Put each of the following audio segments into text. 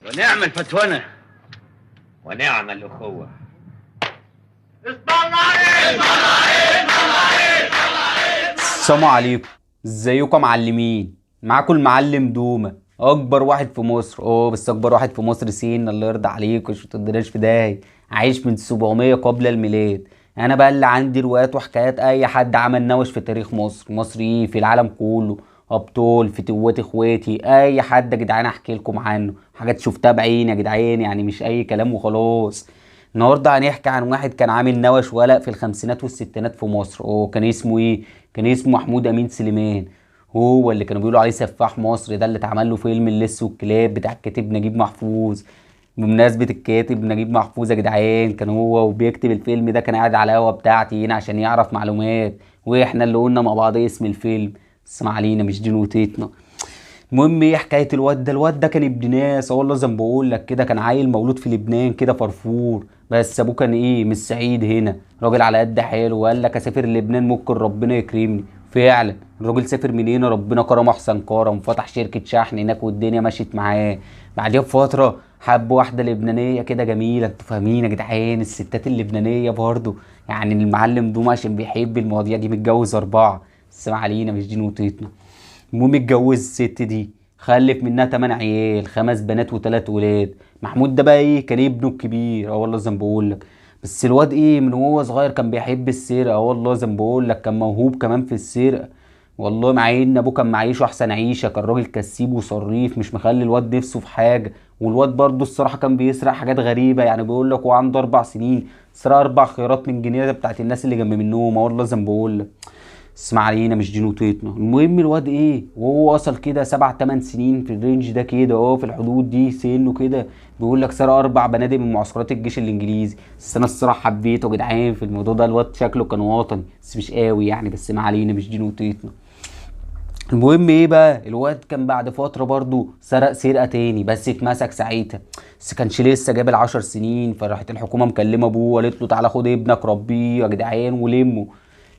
ونعم الفتونة ونعم الأخوة. السلام عليكم. ازيكم معلمين؟ معاكم المعلم دومة، اكبر واحد في مصر. بس اكبر واحد في مصر سين، الله يرضى عليكم مش تقدرش في داهية. عايش من 700 قبل الميلاد. انا بقى اللي عندي روايات وحكايات اي حد عمل نوش في تاريخ مصر. مصر ايه في العالم كله، ابطال فتوات اخواتي اي حد يا جدعان احكي لكم عنه حاجات شفتها بعيني يا جدعان، يعني مش اي كلام وخلاص. النهارده هنحكي عن واحد كان عامل نوش ولا في الخمسينات والستينات في مصر. كان اسمه ايه؟ كان اسمه محمود امين سليمان. هو اللي كانوا بيقولوا عليه سفاح مصر، ده اللي اتعمل له فيلم اللص والكلاب بتاع الكاتب نجيب محفوظ. بمناسبة الكاتب نجيب محفوظ يا جدعان، كان هو وبيكتب الفيلم ده كان قاعد على القهوة بتاعتي هنا عشان يعرف معلومات، واحنا اللي قلنا مع بعض اسم الفيلم. بس ما علينا، مش دي نوتيتنا. المهم ايه حكايه الواد ده كان ابن ناس والله، زي ما بقول لك كده كان عيل مولود في لبنان كده فرفور، بس ابوه كان ايه مش سعيد هنا، راجل على قد حاله وقال لك اسافر لبنان ممكن ربنا يكرمني. فعلا الراجل سافر من هنا، ربنا كرمه احسن كرم، فتح شركه شحن هناك والدنيا مشيت معاه. بعديها بفتره حب واحده لبنانيه كده جميله، انتوا فاهمين يا جدعان الستات اللبنانيه برضو. يعني المعلم دوم عشان بيحب المواضيع دي متجوز 4. بس ما علينا، مش دي نقطتنا. المهم اتجوز الست دي، خلف منها 8 عيال، 5 بنات و3 ولاد. محمود ده بقى ايه كان ابنه الكبير، والله زي ما بقول لك. بس الواد ايه من وهو صغير كان بيحب السرقه، والله زي ما بقول لك كان موهوب كمان في السرقه. والله مع ان ابوه كان معيشه احسن عيشه، كان راجل كسيب وصريف مش مخلي الواد نفسه في حاجه. والواد برضه الصراحه كان بيسرق حاجات غريبه، يعني بيقول لك هو عنده 4 سنين سرق 4 خيارات من جنيه بتاعت الناس اللي جنب منهم، والله زي ما بقول لك. اسمع علينا، مش دي نوتيتنا. المهم الواد ايه وهو وصل كده 7 8 سنين في الرينج ده كده، في الحدود دي سنه كده. بيقول لك سرق 4 بنادق من معسكرات الجيش الانجليزي. بس انا الصراحه حبيته يا جدعان في الموضوع ده، الواد شكله كان وطني بس مش قوي يعني، بس ما علينا مش دي نوتيتنا. المهم ايه بقى الواد كان بعد فتره برضو سرق سرقه تاني، بس اتمسك ساعتها. بس كانش لسه جاب ال10 سنين، فراحت الحكومه مكلمه ابوه وقالت له تعالى خد ابنك ربيه يا جدعان ولمه.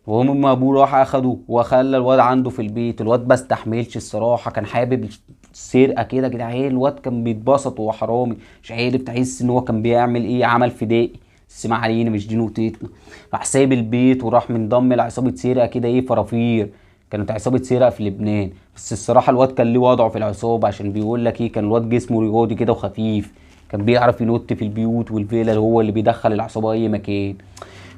وهم ما ابوه راح اخده وخلى الواد عنده في البيت. الواد ما استحملش الصراحه، كان حابب السرقه كده يا جدعان. الواد كان بيتبسط وهو حرامي، مش عارف تحس ان هو كان بيعمل ايه عمل فدائي. بس ما علينا مش دي نقطتنا. راح سايب البيت وراح منضم لعصابه سرقه كده فرافير. كانت عصابه سرقه في لبنان. بس الصراحه الواد كان ليه وضعه في العصابه، عشان بيقول لك كان الواد جسمه رياضي كده وخفيف. كان بيعرف ينط في البيوت والفيلا، هو اللي بيدخل العصابه اي مكان.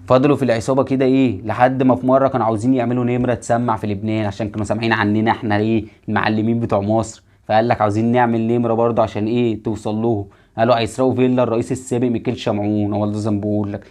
فضلوا في العصابه كده لحد ما في مره كانوا عاوزين يعملوا نمره تسمع في لبنان، عشان كانوا سامعين عننا احنا المعلمين بتوع مصر. فقال لك عاوزين نعمل نمره برضه عشان توصل له. قالوا هيسرقوا فيلا الرئيس السابق ميكيل شمعون، والله زي ما بقول لك.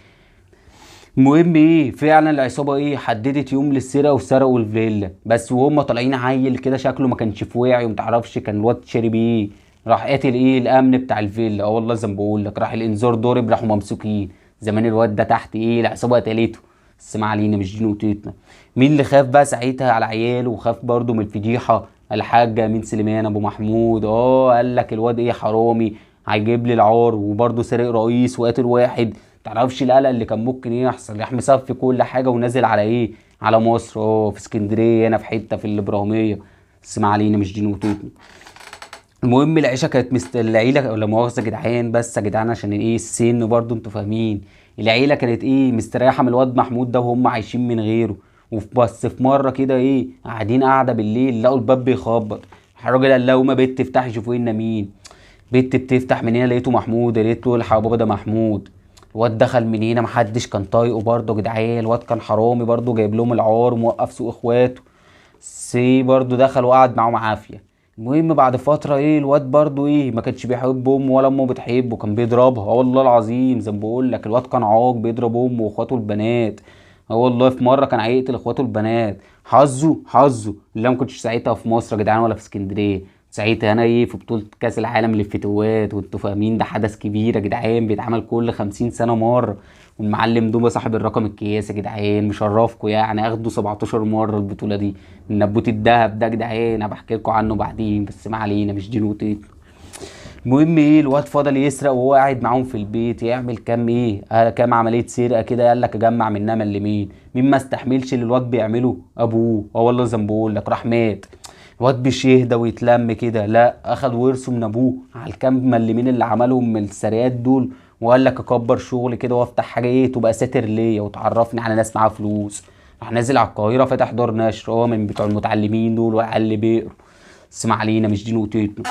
المهم فعلا العصابه حددت يوم للسرقه وسرقوا الفيلا. بس وهم طالعين عيل كده شكله ما كانش في واعي ومتعرفش كان الواد شارب راح قاتل الامن بتاع الفيلا، والله زي ما بقول لك. راح الانذار ضارب راحوا ممسوكين. زمان الواد ده تحت العصابه قتلته. بس ما علينا مش دي نقطتنا. مين اللي خاف بقى ساعتها على عياله وخاف برضه من الفضيحه؟ الحاج امين سليمان ابو محمود. قال لك الواد حرامي هيجيب لي العار، وبرضه سرق رئيس وقاتل واحد. تعرفش القلق اللي كان ممكن يحصل. راح مصفي كل حاجه ونازل على على مصر، في اسكندريه هنا في حته في الابراهيميه. بس ما علينا مش دي نقطتنا. المهم العيشه كانت العيله ولا مؤاخذه يا جدعان، بس يا جدعان عشان السن برضو انتوا فاهمين. العيله كانت مستريحه من الواد محمود ده وهم عايشين من غيره. بس في مره كده قاعدين قاعده بالليل لقوا الباب بيخبط. الراجل قال لهم بنت افتحي شوفوا لنا مين. بنت بتفتح من هنا لقيته محمود، قالت له الحق يا بابا ده محمود. الواد دخل من هنا محدش كان طايقه برضه يا جدعان. الواد كان حرامي برضه جايب لهم العار وموقف سوق اخواته. برضه دخل وقعد معاهم عافيه. المهم بعد فتره الواد برضه ما كانش بيحب امه ولا امه بتحبه، كان بيضربها. والله العظيم زي ما بقول لك الواد كان عاق بيضرب امه واخواته البنات. والله في مره كان هيقتل اخواته البنات. حظه اللي انا ما كنتش ساعتها في مصر يا جدعان ولا في اسكندريه. ساعتها انا في بطوله كاس العالم للفتوات، وانتوا فاهمين ده حدث كبير يا جدعان بيتعمل كل 50 سنه مره. والمعلم دوبا صاحب الرقم القياسي يا جدعان مشرفكوا، يعني اخدوا 17 مره البطوله دي. النبوت الدهب ده يا جدعان انا بحكي لكم عنه بعدين، بس ما علينا مش دي نقطتنا. المهم الواد فضل يسرق وهو قاعد معاهم في البيت، يعمل كام كام عمليه سرقه كده. قال لك اجمع منها ملمين. مين ما استحملش اللي الواد بيعمله؟ ابوه. والله زي ما بقول لك راح مات. الواد مش يهدى ويتلم كده، لا اخد ورثه من ابوه على الكام ملمين اللي عملهم من السريات دول، وقال لك اكبر شغل كده وافتح حاجه ايه تبقى ساتر ليا وتعرفني على ناس معاها فلوس. راح نازل على القاهره فتح دار نشر، هو من بتوع المتعلمين دول والعيال اللي بيقروا. بس ما علينا، مش دي نقطتنا.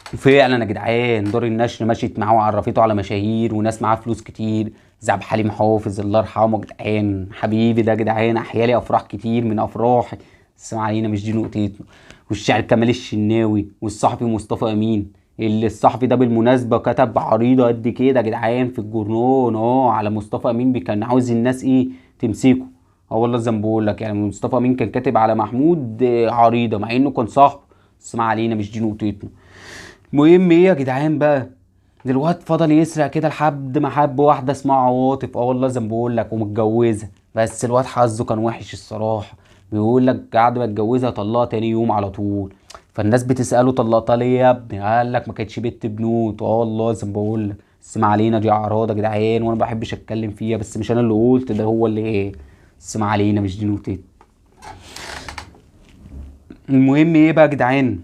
فعلا يا جدعان دار النشر مشيت معاه وعرفته على مشاهير وناس معاه فلوس كتير، زي عبد الحليم حافظ الله يرحمه. يا جدعان حبيبي ده يا جدعان احيالي افراح كتير من افراحي. بس ما علينا، مش دي نقطتنا. والشاعر كمال الشناوي والصحفي مصطفى امين، اللي الصحفي ده بالمناسبه كتب عريضه قد كده يا جدعان في الجورنال على مصطفى امين، كان عاوز الناس ايه تمسكه. اه والله زي ما بقول لك، يعني مصطفى امين كان كاتب على محمود عريضه مع انه كان صاحبه. بس ما علينا، مش دي نقطتنا. المهم ايه يا جدعان بقى، دلوقتي فضل يسرق كده لحد ما حب واحده اسمها عواطف. اه والله زي ما بقول لك، ومتجوزه. بس الواد حظه كان وحش الصراحه، بيقول لك بعد ما اتجوزها طلقها تاني يوم على طول. فالناس بتساله طلقتها ليه يا ابني، قال لك ما كانتش بنت بنوت. اه والله زي ما بقول لك. بس ما علينا، دي اعراض يا جدعان وانا ما بحبش اتكلم فيها، بس مش انا اللي قلت، ده هو اللي ايه. بس ما علينا، مش دي نوتي. المهم ايه بقى يا جدعان،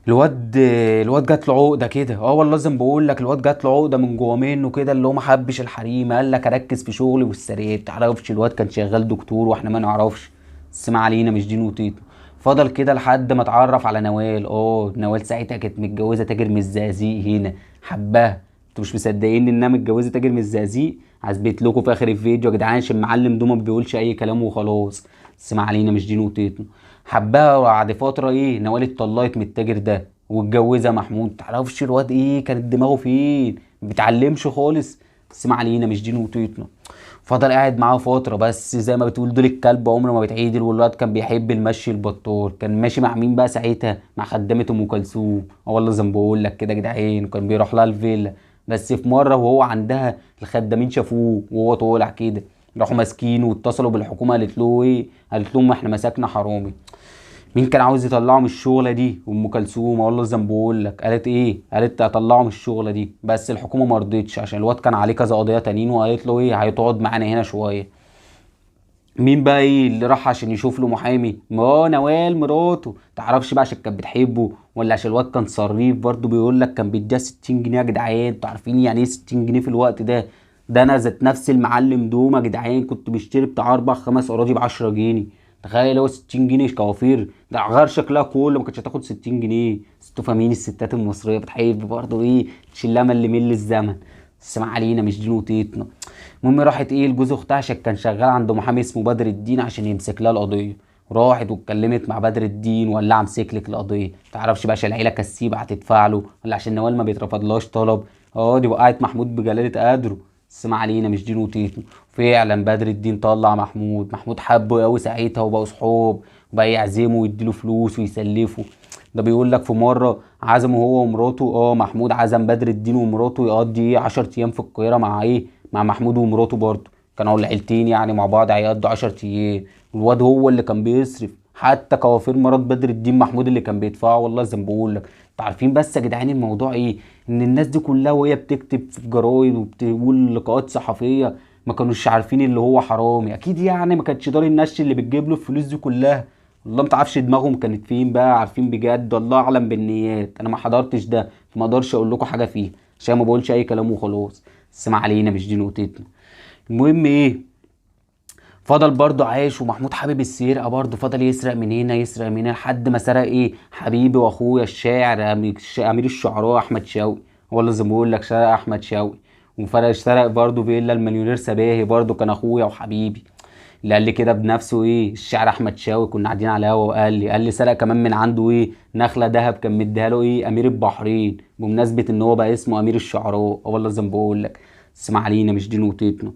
الواد الواد جات له عقده كده. اه والله لازم بقول لك، الواد جات له عقده من جوه منه كده، اللي هو ما حبش الحريم، قال لك اركز في شغلي والسرير. تعرفش الواد كان شغال دكتور واحنا ما نعرفش. بس ما علينا، مش دي نوتيته. فضل كده لحد ما اتعرف على نوال. نوال ساعتها كانت متجوزه تاجر من الزقازيق هنا، حبها. انتوا مش مصدقين انها متجوزه تاجر من الزقازيق؟ هثبت لكم في اخر الفيديو يا جدعان، عشان المعلم ده ما بيقولش اي كلام وخلاص. بس ما علينا، مش دي نوتيته. حبها وبعد فتره نوال اتطلقت من التاجر ده واتجوزها محمود. تعرفش الواد كانت دماغه فين، ما بيتعلمش خالص. بس ما علينا، مش دي نقطتنا. فضل قاعد معاه فتره، بس زي ما بتقول دول الكلب عمره ما بيتعدل. والواد كان بيحب المشي البطال، كان ماشي مع مين بقى ساعتها؟ مع خدامه ام كلثوم. والله زي ما بقول لك كده يا جدعان، كان بيروح لها الفيلا. بس في مره وهو عندها الخدامين شافوه وهو طالع كده، راحوا ماسكينه واتصلوا بالحكومه. قالت له قالت لهم احنا مسكنا حرامي. مين كان عاوز يطلعه من الشغله دي؟ ام كلثوم. والله زي ما بقول لك، قالت هطلعه من الشغله دي، بس الحكومه ما رضتش عشان الواد كان عليه كذا قضيه تانيين، وقالت له هيتقعد معانا هنا شويه. مين بقى اللي راح عشان يشوف له محامي؟ ما هو نوال مراته. تعرفش بقى عشان كانت بتحبه ولا عشان الواد كان صريف برضه؟ بيقول لك كان بيديها 60 جنيه يا جدعان. انتوا عارفين يعني ايه 60 جنيه في الوقت ده؟ ده انا ذات نفس المعلم دوما يا جدعان كنت بشتري بتاع 4 5 اراضي ب 10 جنيه. تخيل هو 60 جنيه كوافير، ده غير شكلها كله ما كانتش هتاخد 60 جنيه. بس انتوا فاهمين الستات المصريه بتحب برضه تشيلها اللي من الزمن. بس ما علينا، مش دي نوتيتنا. المهم راحت لجوز اختها عشان كان شغال عند محامي اسمه بدر الدين عشان يمسك لها القضيه. راحت واتكلمت مع بدر الدين وقال لها امسك لك القضيه. تعرفش بقى عشان العيله كسيبه هتدفع له ولا عشان نوال ما بيترفضلهاش طلب؟ دي وقعت محمود بجلاله قدره. بس ما علينا، مش دي نوتيته. فعلا بدر الدين طلع محمود حبه قوي ساعتها وبقوا صحاب، وبقى يعزمه ويديله فلوس ويسلفه. ده بيقول لك في مره عزمه هو ومراته. محمود عزم بدر الدين ومراته يقضي 10 ايام في القاهره مع مع محمود ومراته برضه. كانوا العيلتين يعني مع بعض هيقضوا 10 ايام. الواد هو اللي كان بيصرف، حتى كوافير مرات بدر الدين محمود اللي كان بيدفعه. والله زي ما بقول لك. انتوا عارفين بس يا جدعان الموضوع ان الناس دي كلها وهي بتكتب في الجرايد وبتقول لقاءات صحفيه ما كانوش عارفين اللي هو حرامي اكيد. يعني ما كانتش دار النشر اللي بتجيب له الفلوس دي كلها. والله ما تعرفش دماغهم كانت فين بقى. عارفين بجد، الله اعلم بالنيات. انا ما حضرتش ده فما اقدرش اقول لكم حاجه فيه عشان ما بقولش اي كلام وخلاص. بس ما علينا، مش دي نقطتنا. المهم فضل برضه عايش ومحمود حابب السرقه برضه. فضل يسرق من هنا يسرق من هنا لحد ما سرق حبيبي واخويا الشاعر امير الشعراء احمد شوقي. هو اللي زي ما بقول لك سرق احمد شوقي. وفرق سرق برضه فيلا المليونير سباهي برضه، كان اخويا وحبيبي. اللي قال لي كده بنفسه الشاعر احمد شاوي. كنا قاعدين على القهوه وقال لي سرق كمان من عنده نخله ذهب كان مديها له امير البحرين، بمناسبه ان هو بقى اسمه امير الشعراء. والله زي ما بقول لك. بس ما علينا، مش دي نقطتنا.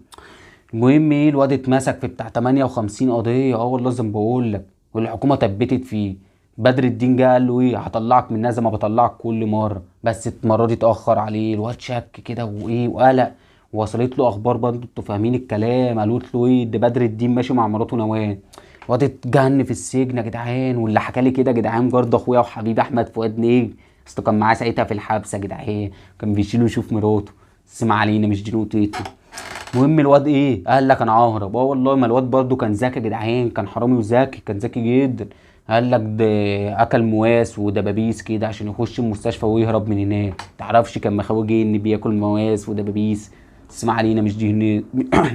المهم الواد اتمسك في بتاع 58 قضيه. والله زي ما بقول لك، والحكومه ثبتت فيه. بدر الدين جه قال له هطلعك منها زي ما بطلعك كل مره، بس المره دي اتاخر عليه. الواد شك كده وقلق. وصلت له اخبار برضه، انتوا فاهمين الكلام، قالت له ده بدر الدين ماشي مع مراته نوال. الواد اتجن في السجن يا جدعان. واللي حكى لي كده يا جدعان برضه اخويا وحبيبي احمد فؤاد نجم. اصل كان معاه ساعتها في الحبس يا جدعان، كان بيشيله يشوف مراته. بس ما علينا، مش دي نقطتي. المهم الواد قال لك انا ههرب. والله ما الواد برضه كان ذكي يا جدعان، كان حرامي وذكي، كان ذكي جدا. قال لك ده اكل مواس ودبابيس كده عشان يخش المستشفى ويهرب من هناك. متعرفش كان مخاوي جن بياكل مواس ودبابيس. اسمع علينا مش دي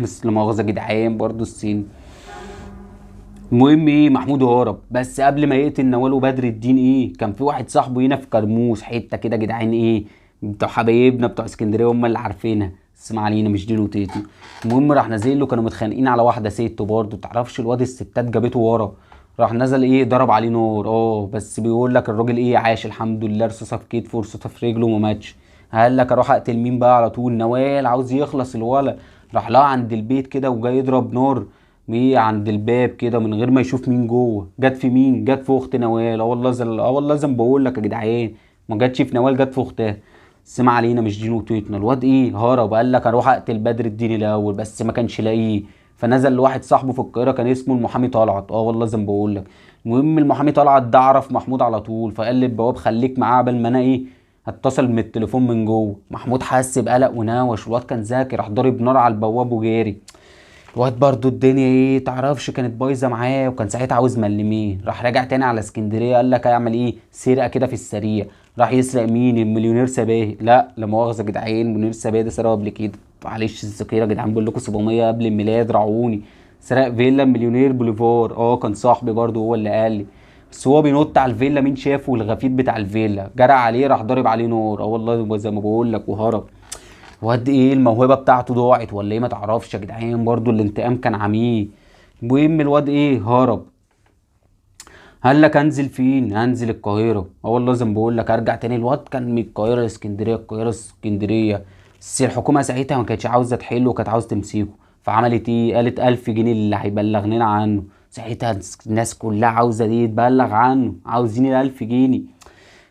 بس لا مؤاخذه يا جدعان برضه السن. المهم ايه، محمود هرب، بس قبل ما يقتل نوال وبدر الدين ايه، كان في واحد صاحبه هنا في كرموز حته كده جدعان ايه، بتوع حبايبنا بتوع اسكندريه هم اللي عارفينها. اسمع علينا مش دين وتيتو. المهم راح نازل له، كانوا متخانقين على واحده ست برضه، تعرفش الواد الستات جابته ورا. راح نزل ايه، ضرب عليه نار. بس بيقول لك الراجل ايه، عاش الحمد لله، رصاصه في كتفه ورصاصه في رجله وما ماتش. قال لك اروح اقتل مين بقى على طول، نوال عاوز يخلص الولا. راح لها عند البيت كده وجاي يضرب نار ايه عند الباب كده من غير ما يشوف مين جوه. جت في مين؟ جت في اخت نوال. والله زي ما بقول لك يا جدعان، ما جاتش في نوال، جت في اختها. سمع علينا مش دين وتيتنا. الواد ايه، هرب، قال لك اروح اقتل بدر الدين الاول، بس ما كانش لاقيه. فنزل لواحد صاحبه في القاهره كان اسمه المحامي طلعت. والله زي ما بقول لك. المهم المحامي طلعت ده عرف محمود على طول، فقال للبواب خليك معاه قبل ما انا ايه هتصل من التليفون من جوه. محمود حس بقلق وناوش، الواد كان ذكي، راح ضارب نار على البواب وجاري. الواد برضو الدنيا ايه تعرفش كانت بايظه معاه، وكان ساعتها عاوز ملمين. راح راجع تاني على اسكندريه، قال لك هيعمل ايه سرقه كده في السريع. راح يسرق مين؟ المليونير سباهي. لا مؤاخذه يا جدعان، المليونير سباهي ده سرقه قبل كده، معلش الذاكره يا جدعان، بقول لكم 700 قبل الميلاد رعوني. سرق فيلا مليونير بوليفار. كان صاحبي برضو هو اللي قال لي. بس هو بينط على الفيلا، مين شافه؟ الغفير بتاع الفيلا جرى عليه، راح ضارب عليه نار. والله زي ما بقول لك وهرب. وقد ايه الموهبه بتاعته ضاعت ولا ايه ما تعرفش يا جدعان، برضو الانتقام كان عميق. المهم الواد ايه، هرب. قال لك انزل فين؟ انزل القاهره. والله زي ما بقول لك ارجع تاني. الواد كان من القاهره لاسكندريه، القاهره اسكندريه. بس الحكومه ساعتها ما كانتش عاوزه تحله وكانت عاوزه تمسكه. فعملت ايه، قالت 1000 جنيه اللي هيبلغننا عنه. ساعتها الناس كلها عاوزه دي تبلغ عنه، عاوزين ال1000 جنيه.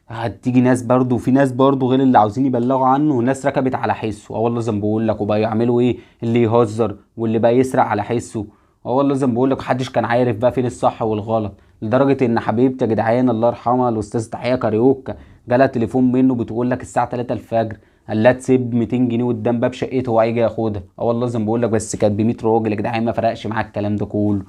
هتيجي ناس برضو، في ناس برضو غير اللي عاوزين يبلغوا عنه، وناس ركبت على حسه. والله زي ما بقول لك، وبقى يعملوا ايه، اللي يهزر واللي بقى يسرق على حسه. والله زي ما بقول لك، محدش كان عارف بقى فين الصح والغلط. لدرجه ان حبيبتي يا جدعان الله يرحمها الاستاذ تحيه كاريوكا، جالها تليفون منه بتقول لك الساعه 3 الفجر، قال لها تسيب 200 جنيه قدام باب شقته وهيجي ياخدها. والله زي ما بقول لك، بس كانت ب 100 راجل يا جدعان، ما فرقش معاك الكلام ده كله.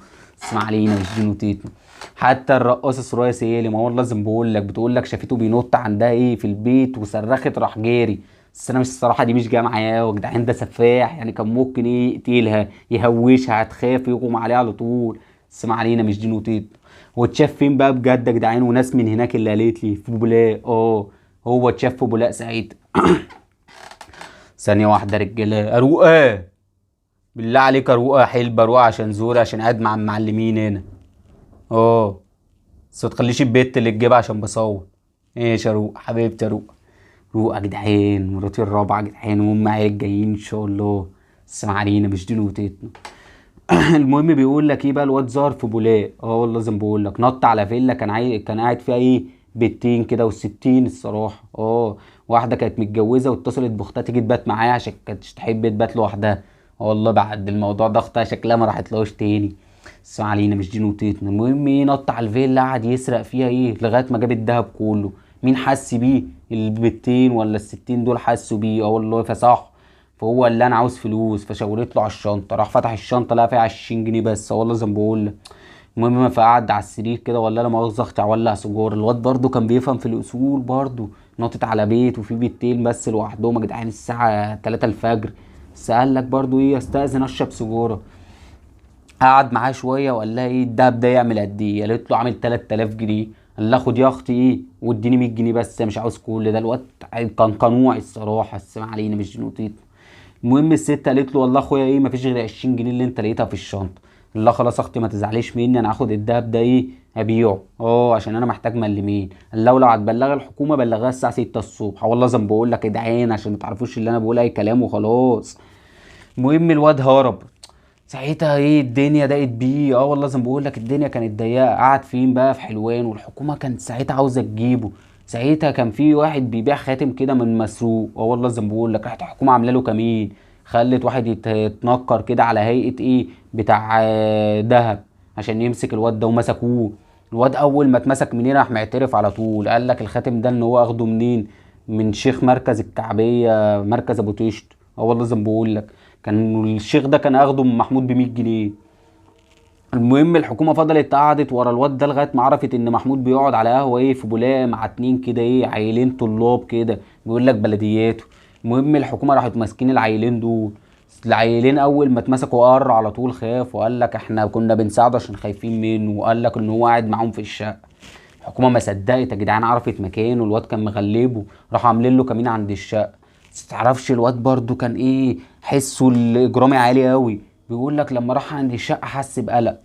اسمع علينا مش دين وتيتنا. حتى الرقاصه سرايا سالم والله لازم بقول لك، بتقول لك شافته بينط عندها ايه في البيت وصرخت راح جاري. بس انا مش الصراحه دي مش جايه معايا يا جدعان، ده سفاح يعني، كان ممكن ايه يقتلها يهوشها هتخاف يغمى عليها على طول. اسمع علينا مش دين وتيتنا. هو اتشاف فين بقى بجد يا جدعان؟ وناس من هناك اللي قالت لي في بولاق. هو اتشاف في بولاق ساعتها. ثانيه واحده يا رجاله، اروقه بالله عليك، اروقه حلبه، اروقه عشان زوري، عشان قاعد مع المعلمين هنا. اه بس ما تخليش البت اللي تجيبها عشان بصور. ايش يا روق حبيبتي يا روق. روق يا جدعان، مراتي الرابعه يا جدعان، وهم عيال جايين ان شاء الله. السلام علينا مش دين وتيتنا. المهم بيقول لك ايه بقى، الواد ظهر في بولاق. والله لازم بقول لك، نط على فيلا كان قاعد فيها ايه بنتين كده وستين الصراحه. واحده كانت متجوزه واتصلت باختها تيجي تبات معايا عشان كانتش تحب تبات لوحدها. والله بعد الموضوع ده اختها شكلها ما راحتلهاش تاني. بس ما علينا مش دين وتيتنا. المهم ايه، نط على الفيلا قعد يسرق فيها ايه لغايه ما جاب الدهب كله. مين حس بيه؟ البتين ولا الستين دول حسوا بيه. والله فصح. فهو اللي انا عاوز فلوس، فشاورت له على الشنطه، راح فتح الشنطه لقى فيها 20 جنيه بس. والله زي ما بقول لك. المهم فقعد على السرير كده، ولا لا مؤاخذه اختي ولع سيجاره. الواد برضو كان بيفهم في الاصول برضو، نطت على بيت وفي بيتين بس لوحدهم يا جدعان الساعه 3 الفجر. بس قال لك برضو ايه، استاذن اشرب سيجاره. قعد معاه شويه وقال لها ايه الدهب ده يعمل قد ايه، قالت له عامل 3000 جنيه. قال لها خد يا اختي ايه واديني 100 جنيه بس، مش عاوز كل ده. الواد كان قنوع الصراحه، السلام علينا مش جنوطيط. المهم الست قالت له والله اخويا ايه مفيش غير 20 جنيه اللي انت لقيتها في الشنطه. قال لها خلاص اختي ما تزعليش مني، انا هاخد الدهب ده ايه ابيعه عشان انا محتاج ملمين. قال لها لو هتبلغ الحكومه بلغها الساعه 6 الصبح. والله زي ما بقول لك يا جدعان عشان ما تعرفوش اللي انا بقول اي كلام وخلاص. المهم الواد هرب. ساعتها ايه الدنيا ضاقت بيه. والله زي ما بقول لك الدنيا كانت ضيقه. قعد فين بقى؟ في حلوان، والحكومه كانت ساعتها عاوزه تجيبه. ساعتها كان في واحد بيبيع خاتم كده من مسروق. والله زي ما بقول لك، راحت الحكومه عامله له كمين، خلت واحد يتنكر كده على هيئه ايه بتاع دهب عشان يمسك الواد ده ومسكوه. الواد اول ما اتمسك منين راح معترف على طول. قال لك الخاتم ده ان هو اخده منين، من شيخ مركز الكعبيه، مركز ابو طشت. والله زي ما بقول لك، كان الشيخ ده كان اخده من محمود ب 100 جنيه. المهم الحكومه فضلت قعدت ورا الواد ده لغايه ما عرفت ان محمود بيقعد على قهوه في بولاق مع اتنين كده عيلين طلاب كده، بيقول لك بلدياته. المهم الحكومه راحت ماسكين العيلين دول. العيلين اول ما اتمسكوا قر على طول خاف، وقال لك احنا كنا بنساعده عشان خايفين منه، وقال لك ان هو قاعد معاهم في الشقه. الحكومه ما صدقت يا جدعان، عرفت مكانه الواد كان مغلبه، راحوا عاملين له كمين عند الشقه. بس تعرفش الواد برضو كان حسه الاجرامي عالي قوي. بيقول لك لما راح عند الشقه حس بقلق،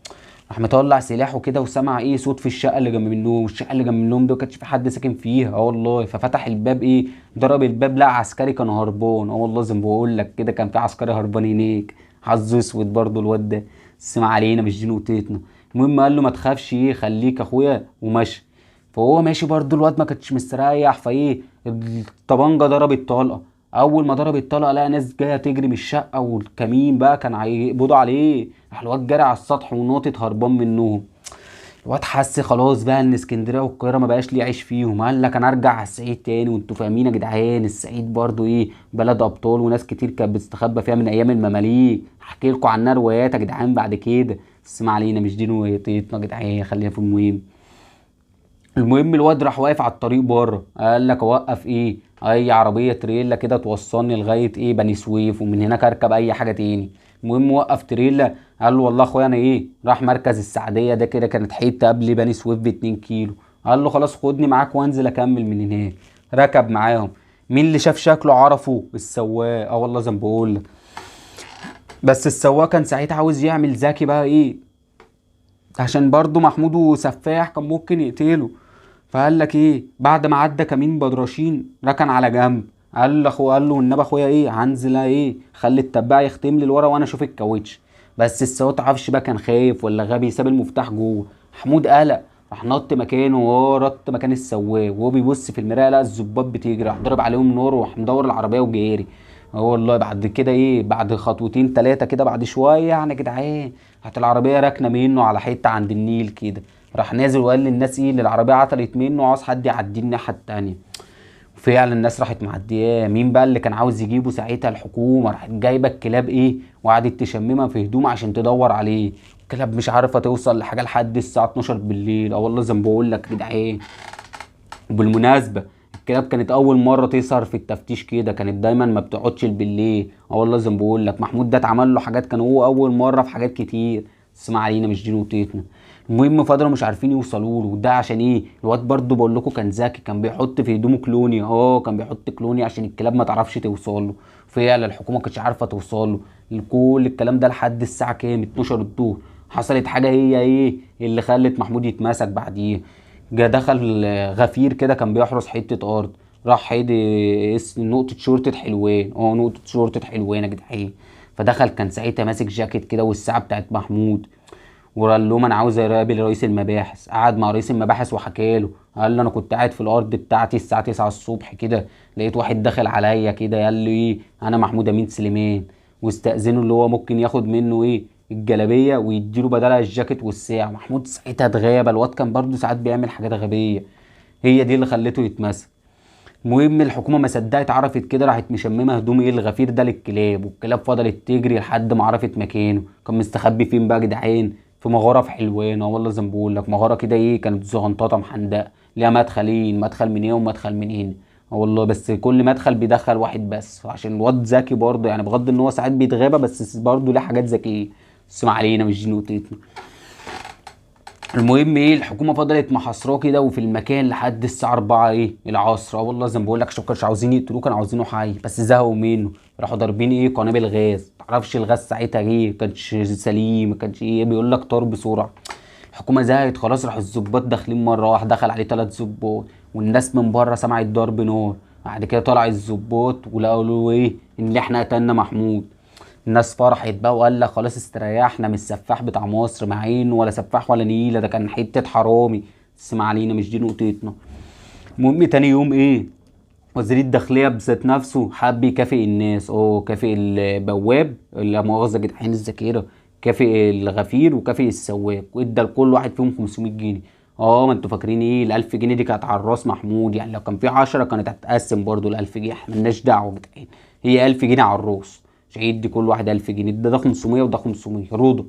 راح مطلع سلاحه كده وسمع صوت في الشقه اللي جنب منهم. الشقه اللي جنب منهم دي ما كانش في حد ساكن فيها، والله. ففتح الباب ضرب الباب، لقى عسكري كان هربان. والله زي ما بقول لك كده كان في عسكري هربان هناك. حظه اسود برضه الواد ده، بس ما علينا مش دي نقطتنا. المهم قال له ما تخافش، خليك اخويا، ومشي. فهو ماشي برضه الواد ما كانش مستريح. الطبنجه ضربت طلقه. اول ما ضربت طلقه لقى ناس جايه تجري من الشقه، والكمين بقى كان هيقبضوا عليه. راح الواد جري على السطح وناطط هربان منهم. الواد حس خلاص بقى ان اسكندريه والقاهره ما بقاش ليه عيش فيهم. قال لك انا ارجع على الصعيد تاني. وانتوا فاهمين يا جدعان الصعيد برضو بلد ابطال، وناس كتير كانت بتستخبى فيها من ايام المماليك. احكي لكم عنها روايات يا جدعان بعد كده، بس ما علينا مش دي روايتنا يا جدعان، خلينا في المهم. الواد راح واقف على الطريق بره. قال لك اوقف اي عربيه تريلا كده توصلني لغايه بني سويف، ومن هناك اركب اي حاجه تاني. المهم وقف تريلا. قال له والله اخويا انا راح مركز السعديه ده كده، كانت حته قبل بني سويف ب2 كيلو. قال له خلاص خدني معاك وانزل اكمل من هناك. ركب معاهم. مين اللي شاف شكله عرفه؟ السواق. والله زي ما بقول لك. بس السواق كان ساعتها عاوز يعمل ذكي بقى عشان برضه محمود سفاح كان ممكن يقتله. فقال لك بعد ما عدى كمين بدراشين ركن على جنب. قال له والنبي اخويا هنزل خلي التباع يختم لي الورا وانا اشوف الكاوتش. بس السواق عارفش بقى كان خايف ولا غبي، ساب المفتاح جوه. محمود قلق، راح نط مكانه وهو رط مكان السواق، وهو بيبص في المرايه لقى الظباط بتجري، راح ضرب عليهم نور وراح مدور العربيه وجاري. والله بعد كده بعد خطوتين ثلاثه كده، بعد شويه يعني يا جدعان، هات العربيه راكنه منه على حته عند النيل كده. راح نازل وقال للناس اللي العربيه عطلت منه وعاوز حد يعديه الناحيه التانيه. وفعلا الناس راحت معدياه. مين بقى اللي كان عاوز يجيبه ساعتها؟ الحكومه. راحت جايبه الكلاب وقعدت تشممها في هدومه عشان تدور عليه. الكلاب مش عارفه توصل لحاجه لحد الساعه 12 بالليل. والله زي ما بقول لك يا جدعان. وبالمناسبه الكلاب كانت اول مره تسهر في التفتيش كده، كانت دايما ما بتقعدش بالليل. والله زي ما بقول لك محمود ده اتعمل له حاجات، كان هو اول مره في حاجات كتير، بس ما علينا مش دي نقطتنا. المهم فضلوا مش عارفين يوصلوا له. وده عشان الواد برضو بقول لكم كان ذكي، كان بيحط في هدومه كلوني. كان بيحط كلوني عشان الكلاب ما تعرفش توصل له. فعلا الحكومه ما كانتش عارفه توصل له. كل الكلام ده لحد الساعه كام؟ 12 الظهر. حصلت حاجه هي اللي خلت محمود يتمسك بعديها. جه دخل غفير كده كان بيحرس حته ارض. راح نقطه شرطه حلوان. نقطه شرطه حلوان يا جدعان. فدخل كان ساعتها ماسك جاكيت كده والساعه بتاعت محمود، وقال لهم انا عاوز اقابل رئيس المباحث. قعد مع رئيس المباحث وحكى له. قال له انا كنت قاعد في الارض بتاعتي الساعه 9 الصبح كده، لقيت واحد داخل عليا كده قال لي انا محمود امين سليمان، واستاذنه اللي هو ممكن ياخد منه الجلابيه ويديله بدلها الجاكيت والساعه. محمود ساعتها اتغاب. الواد كان برضه ساعات بيعمل حاجات غبيه، هي دي اللي خلته يتمسك. المهم الحكومه ما صدقت، عرفت كده راحت مشممه هدوم الغفير ده للكلاب، والكلاب فضلت تجري لحد ما عرفت مكانه. كان مستخبي فين بقى يا جدعان؟ في مغاره في حلوان. والله زي ما بقول لك مغاره كده كانت زغنططه محندقه، ليها مدخلين، مدخل من ومدخل من هنا. والله بس كل مدخل بيدخل واحد بس، عشان الواد ذكي برضه يعني، بغض ان هو ساعات بيتغابى بس برضه ليه حاجات ذكيه. بس ما علينا مش دي نقطتنا. المهم الحكومه فضلت محاصراه كده وفي المكان لحد الساعه 4 العصر. والله زي ما بقول لك كانش عاوزين يقتلوه، كانوا عاوزينه حي، بس زهقوا منه. راحوا ضاربين قنابل غاز. معرفش الغاز ساعتها كانش سليم، ما كانش بيقول لك طار بسرعه. الحكومه زهقت خلاص. راح الظباط داخلين مره واحده، دخل عليه 3 ظباط، والناس من بره سمعت ضرب نار. بعد كده طلع الظباط ولقوا له ان احنا قتلنا محمود. الناس فرحت بقى وقال لك خلاص استريحنا من السفاح بتاع مصر، مع انه ولا سفاح ولا نيله، ده كان حته حرامي، بس ما علينا مش دي نقطتنا. المهم تاني يوم وزير الداخليه بذات نفسه حب يكافئ الناس. كافئ البواب، لا مؤاخذه يا جدعان الذاكره، كافئ الغفير وكافئ السواق، وادى لكل واحد فيهم 500 جنيه. ما انتوا فاكرين ال1000 جنيه دي كانت على الراس محمود، يعني لو كان في 10 كانت هتتقسم برضو ال1000 جنيه، احنا مالناش دعوه يا جدعان، هي 1000 جنيه على الراس. مش هيدي كل واحد 1000 جنيه، ده 500 وده 500 رضا.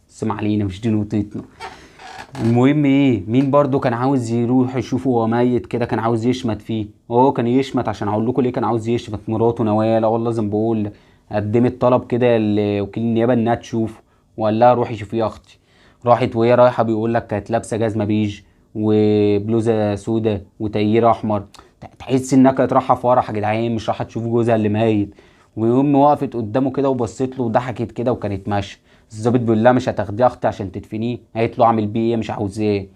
بس ما علينا، مش دي نقطتنا. المهم ايه، مين برضو كان عاوز يروح يشوفه وهو ميت كده، كان عاوز يشمت فيه. هو كان يشمت، عشان هقول لكم ليه كان عاوز يشمت. مراته نوال، والله زي ما بقول لك، قدمت طلب كده لوكيل النيابه انها تشوفه، وقال لها روحي شوفي يا اختي. راحت وهي رايحه بيقول لك كانت لابسه جزمه بيج وبلوزه سودا وتايير احمر. تحس انها كانت رايحه فرح يا جدعان، مش رايحه تشوف جوزها اللي ميت. ويوم وقفت قدامه كده وبصت له وضحكت كده وكانت ماشيه. الظابط بيقول لها مش هتاخديه يا اختي عشان تدفنيه؟ قالت له اعمل بيه ايه، مش عاوزاه.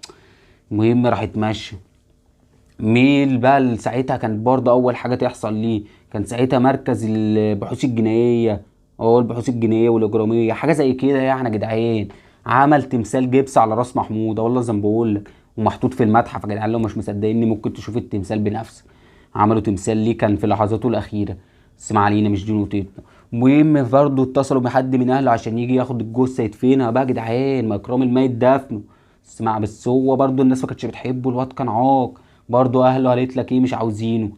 المهم راحت ماشيه. ميل بقى ساعتها كانت برضه اول حاجه تحصل ليه، كان ساعتها مركز البحوث الجنائيه. اه البحوث الجنائيه والاجراميه حاجه زي كده يعني يا جدعان. عمل تمثال جبس على راس محمود، والله زي ما بقول لك، ومحطوط في المتحف يا جدعان. لو مش مصدقيني ممكن تشوف التمثال بنفسك. عملوا تمثال ليه كان في لحظاته الاخيره. بس ما علينا، مش دي نقطتنا. المهم برضه اتصلوا بحد من اهله عشان يجي ياخد الجثه يدفنها بقى يا جدعان، ما اكرام الميت دفنه. بس هو برضه الناس ما كانتش بتحبه، الواد كان عاق. برضه اهله قالت لك ايه، مش عاوزينه.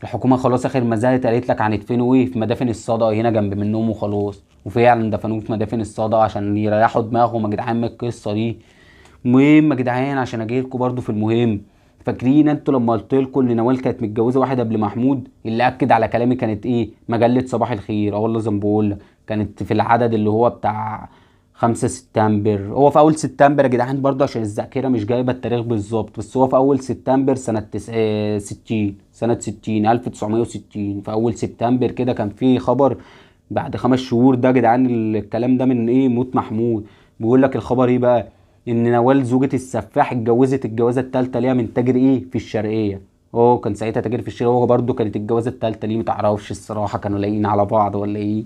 الحكومه خلاص اخر ما زهقت قالت لك هندفنه ايه في مدافن الصدقه هنا جنب منهم وخلاص. وفعلا دفنوه في مدافن الصدقه عشان يريحوا دماغهم يا جدعان من القصه دي. المهم يا جدعان عشان اجي لكم برضه في المهم، فاكرين انتوا لما قلت لكم ان نوال كانت متجوزه واحد قبل محمود؟ اللي اكد على كلامي كانت ايه، مجله صباح الخير. اه والله زي ما بقول لك، كانت في العدد اللي هو بتاع 5 سبتمبر. هو في اول سبتمبر يا جدعان برضه عشان الذاكره مش جايبه التاريخ بالظبط، بس هو في اول سبتمبر سنه 60، سنه 60 1960. في اول سبتمبر كده كان في خبر بعد 5 شهور ده يا جدعان. الكلام ده من ايه، موت محمود. بيقول لك الخبر ايه بقى، ان نوال زوجة السفاح اتجوزت الجوازه الثالثه ليها من تاجر ايه في الشرقيه. هو كان ساعتها تاجر في الشرقيه، هو برضه كانت الجوازه الثالثه ليه. متعرفش الصراحه كانوا لاقيين على بعض ولا ايه.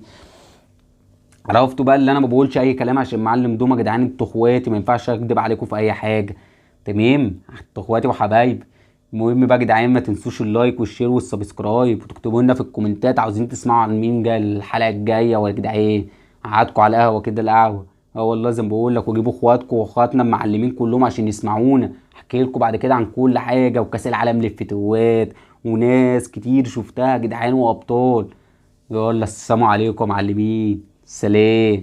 عرفتوا بقى اللي انا ما بقولش اي كلام عشان معلم دوما يا جدعان، انتوا اخواتي ما ينفعش اكدب عليكم في اي حاجه. تمام، انتوا اخواتي وحبايبي. المهم بقى يا جدعان ما تنسوش اللايك والشير والسبسكرايب، وتكتبوا لنا في الكومنتات عاوزين تسمعوا عن مين جاي الحلقه الجايه. ويا جدعان قعدكوا على القهوه كده، القهوه. اه والله زي ما بقول لك، وجيبوا اخواتكم واخواتنا المعلمين كلهم عشان يسمعونا. احكي لكم بعد كده عن كل حاجه، وكاس العالم للفتوات وناس كتير شفتها يا جدعان وابطال. يلا السلام عليكم يا معلمين، سلام.